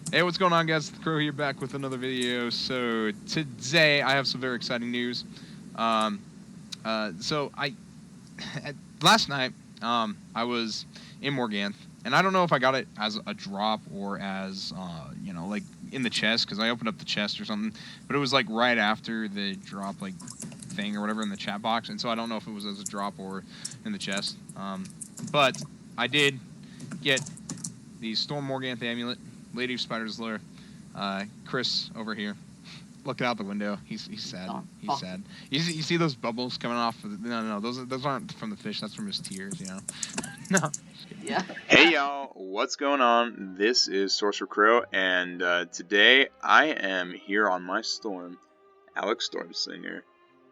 Hey, what's going on, guys? The Crow here, back with another video. So today I have some very exciting news. Um, so I last night I was in Morganth, and I don't know if I got it as a drop or as like in the chest, because I opened up the chest or something. But it was like right after the drop like thing or whatever in the chat box, and so I don't know if it was as a drop or in the chest. But I did get the Storm Morganth amulet, Lady of Spider's Lair. Chris over here, looking out the window. He's sad. Oh, He's fuck. sad. You see those bubbles coming off? No. Those aren't from the fish. That's from his tears. You know. No. Just kidding. Yeah. Hey y'all, what's going on? This is SorcererCrow, and today I am here on my storm, Stormslinger.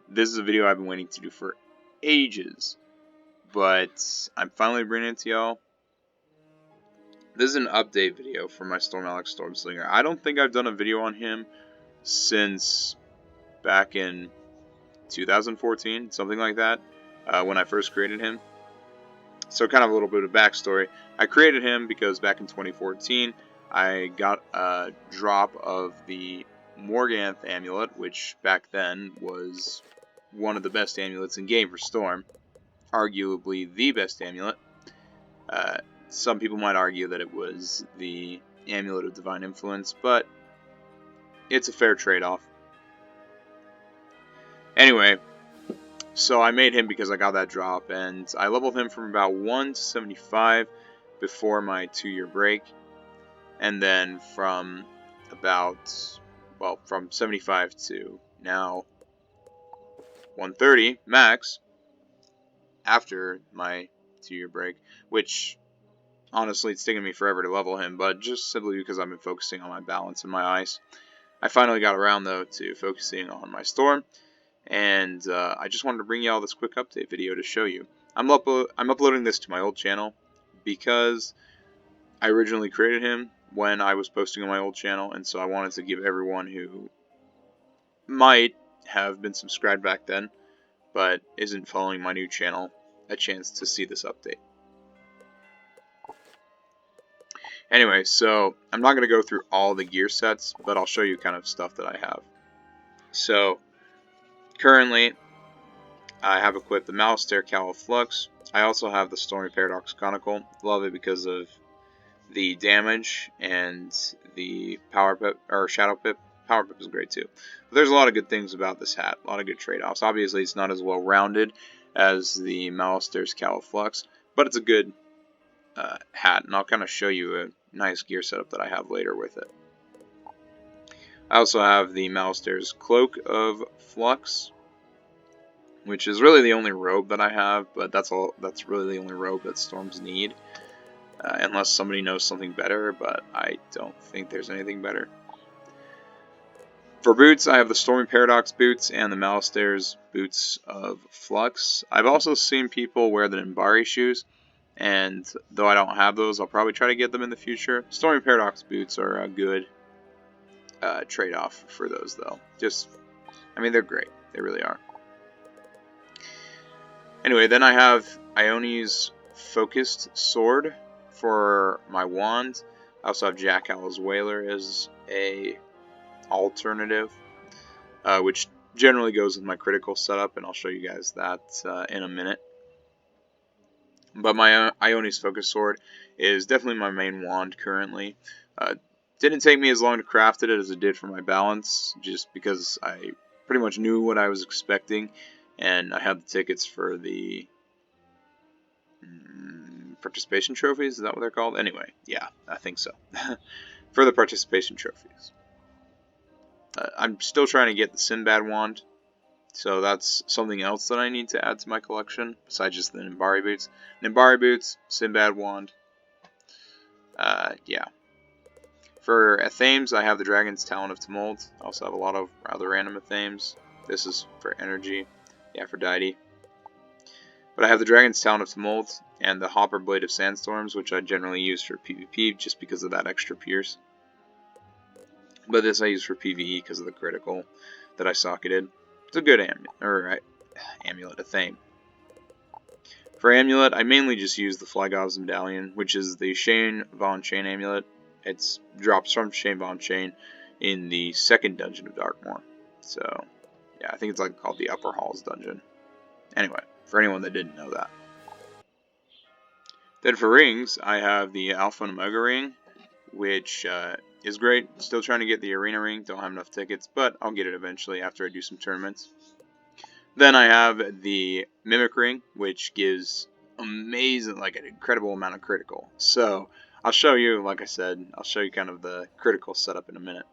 This is a video I've been waiting to do for ages, but I'm finally bringing it to y'all. This is an update video for my storm, Stormslinger. I don't think I've done a video on him since back in 2014, something like that, when I first created him. So kind of a little bit of backstory. I created him because back in 2014, I got a drop of the Morganth amulet, which back then was one of the best amulets in game for Storm. Arguably the best amulet. Some people might argue that it was the Amulet of Divine Influence, but it's a fair trade-off. Anyway, so I made him because I got that drop, and I leveled him from about 1 to 75 before my 2-year break, and then from from 75 to now 130 max after my 2-year break, which honestly it's taken me forever to level him, but just simply because I've been focusing on my balance and my ice. I finally got around though to focusing on my storm, and I just wanted to bring y'all this quick update video to show you. I'm uploading this to my old channel because I originally created him when I was posting on my old channel, and so I wanted to give everyone who might have been subscribed back then but isn't following my new channel a chance to see this update. Anyway, so I'm not going to go through all the gear sets, but I'll show you kind of stuff that I have. So currently I have equipped the Malistaire Cowl of Flux. I also have the Stormy Paradox Conical. Love it because of the damage and the Power Pip, or Shadow Pip. Power Pip is great too. But there's a lot of good things about this hat, a lot of good trade-offs. Obviously it's not as well rounded as the Malistaire's Cowl of Flux, but it's a good hat, and I'll kind of show you a nice gear setup that I have later with it. I also have the Malistaire's Cloak of Flux, which is really the only robe that I have, but that's really the only robe that Storms need, unless somebody knows something better, but I don't think there's anything better. For boots, I have the Stormy Paradox boots and the Malistaire's boots of Flux. I've also seen people wear the Nimbari shoes, and though I don't have those, I'll probably try to get them in the future. Stormy Paradox boots are a good trade-off for those, though. They're great. They really are. Anyway, then I have Ione's Focused Sword for my wand. I also have Jack Owl's Whaler as a alternative, which generally goes with my critical setup, and I'll show you guys that in a minute. But my Ione's Focus Sword is definitely my main wand currently. Didn't take me as long to craft it as it did for my balance, just because I pretty much knew what I was expecting, and I had the tickets for the participation trophies. Is that what they're called? Anyway, yeah, I think so. For the participation trophies. I'm still trying to get the Sinbad wand, so that's something else that I need to add to my collection, besides just the Nimbari boots. Nimbari boots, Sinbad wand. Yeah. For Athames, I have the Dragon's Talon of Tumult. I also have a lot of rather random Athames. This is for energy. Yeah, Aphrodite. But I have the Dragon's Talon of Tumult and the Hopper Blade of Sandstorms, which I generally use for PvP just because of that extra pierce. But this I use for PvE because of the critical that I socketed. It's a good amulet, Athame. For amulet, I mainly just use the Flygov's Medallion, which is the Shane Von Chain amulet, It's drops from Chain Bomb Chain in the second dungeon of Darkmoor. So, yeah, I think it's like called the Upper Halls dungeon. Anyway, for anyone that didn't know that. Then for rings, I have the Alpha and Omega ring, which is great. Still trying to get the Arena ring. Don't have enough tickets, but I'll get it eventually after I do some tournaments. Then I have the Mimic ring, which gives amazing, like an incredible amount of critical. So I'll show you, like I said, I'll show you kind of the critical setup in a minute.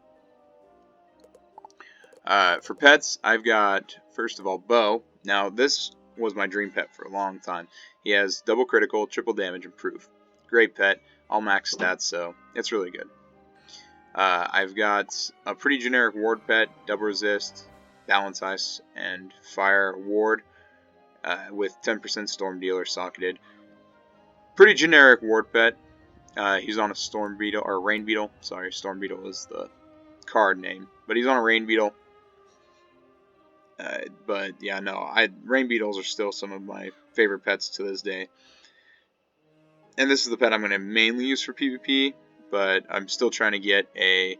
For pets, I've got, first of all, Bo. Now, this was my dream pet for a long time. He has double critical, triple damage, and proof. Great pet, all max stats, so it's really good. I've got a pretty generic ward pet, double resist, balance ice, and fire ward with 10% storm dealer socketed. Pretty generic ward pet. He's on a storm beetle, or rain beetle. Sorry, storm beetle is the card name, but he's on a rain beetle. But yeah, no, rain beetles are still some of my favorite pets to this day. And this is the pet I'm going to mainly use for PvP, but I'm still trying to get a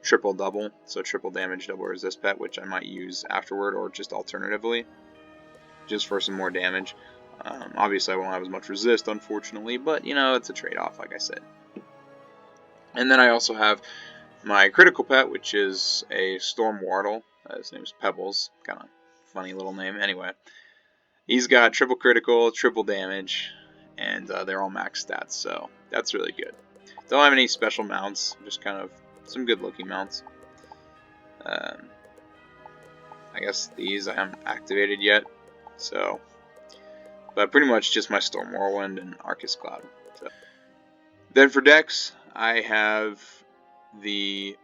triple double, so triple damage, double resist pet, which I might use afterward or just alternatively, just for some more damage. Obviously, I won't have as much resist, unfortunately, but you know, it's a trade-off, like I said. And then I also have my critical pet, which is a Storm Wardle. His name is Pebbles. Kind of funny little name. Anyway, he's got triple critical, triple damage, and they're all max stats, so that's really good. Don't have any special mounts, just kind of some good looking mounts. I guess these I haven't activated yet, so, but pretty much just my Storm Whirlwind and Arcus Cloud. So. Then for decks, I have the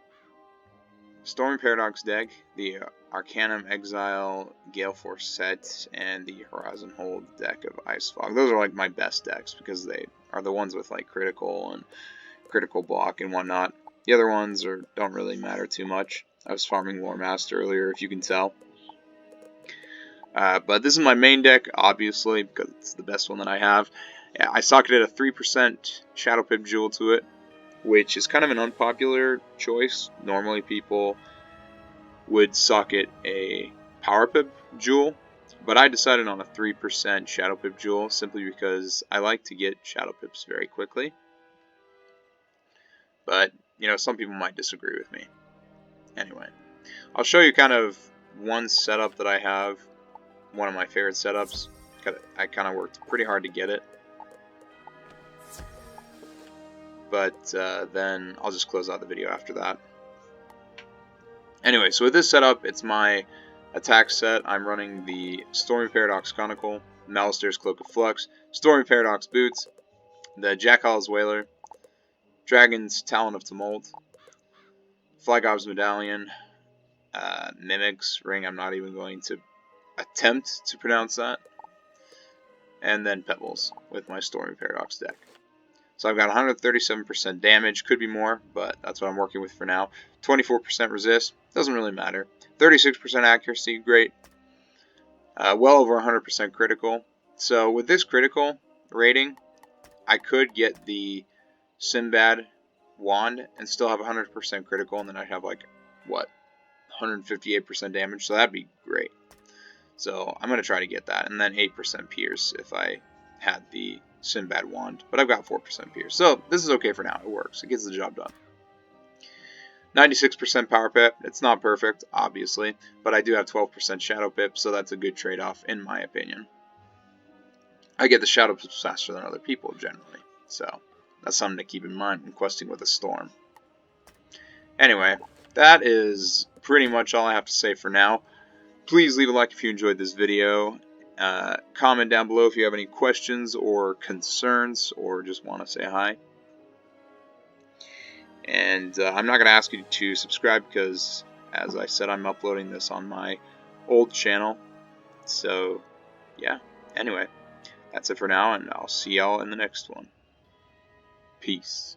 Stormy Paradox deck, the Arcanum Exile Gale Force set, and the Horizon Hold deck of Ice Fog. Those are like my best decks because they are the ones with like critical and critical block and whatnot. The other ones don't really matter too much. I was farming Lore Master earlier, if you can tell. But this is my main deck, obviously, because it's the best one that I have. I socketed a 3% Shadow Pip Jewel to it, which is kind of an unpopular choice. Normally people would socket a Power Pip Jewel, but I decided on a 3% Shadow Pip Jewel simply because I like to get Shadow Pips very quickly. But, you know, some people might disagree with me. Anyway, I'll show you kind of one setup that I have, one of my favorite setups. I kind of worked pretty hard to get it. But then I'll just close out the video after that. Anyway, so with this setup, it's my attack set. I'm running the Stormy Paradox Conical, Malistair's Cloak of Flux, Stormy Paradox Boots, the Jackall's Whaler, Dragon's Talon of Tumult, Flygob's Medallion, Mimic's Ring, I'm not even going to attempt to pronounce that, and then Pebbles with my Stormy Paradox deck. So I've got 137% damage, could be more, but that's what I'm working with for now. 24% resist, doesn't really matter. 36% accuracy, great. Well over 100% critical. So with this critical rating, I could get the Sinbad wand and still have 100% critical, and then I'd have like, what, 158% damage, so that'd be great. So I'm going to try to get that, and then 8% pierce if I had the Sinbad wand, but I've got 4% pierce, so this is okay for now. It works, it gets the job done. 96% power pip, it's not perfect, obviously, but I do have 12% shadow pip, so that's a good trade-off in my opinion. I get the shadow pips faster than other people generally, so that's something to keep in mind when questing with a storm. Anyway, that is pretty much all I have to say for now. Please leave a like if you enjoyed this video. Comment down below if you have any questions or concerns or just want to say hi. And I'm not going to ask you to subscribe because, as I said, I'm uploading this on my old channel. So, yeah. Anyway, that's it for now, and I'll see y'all in the next one. Peace.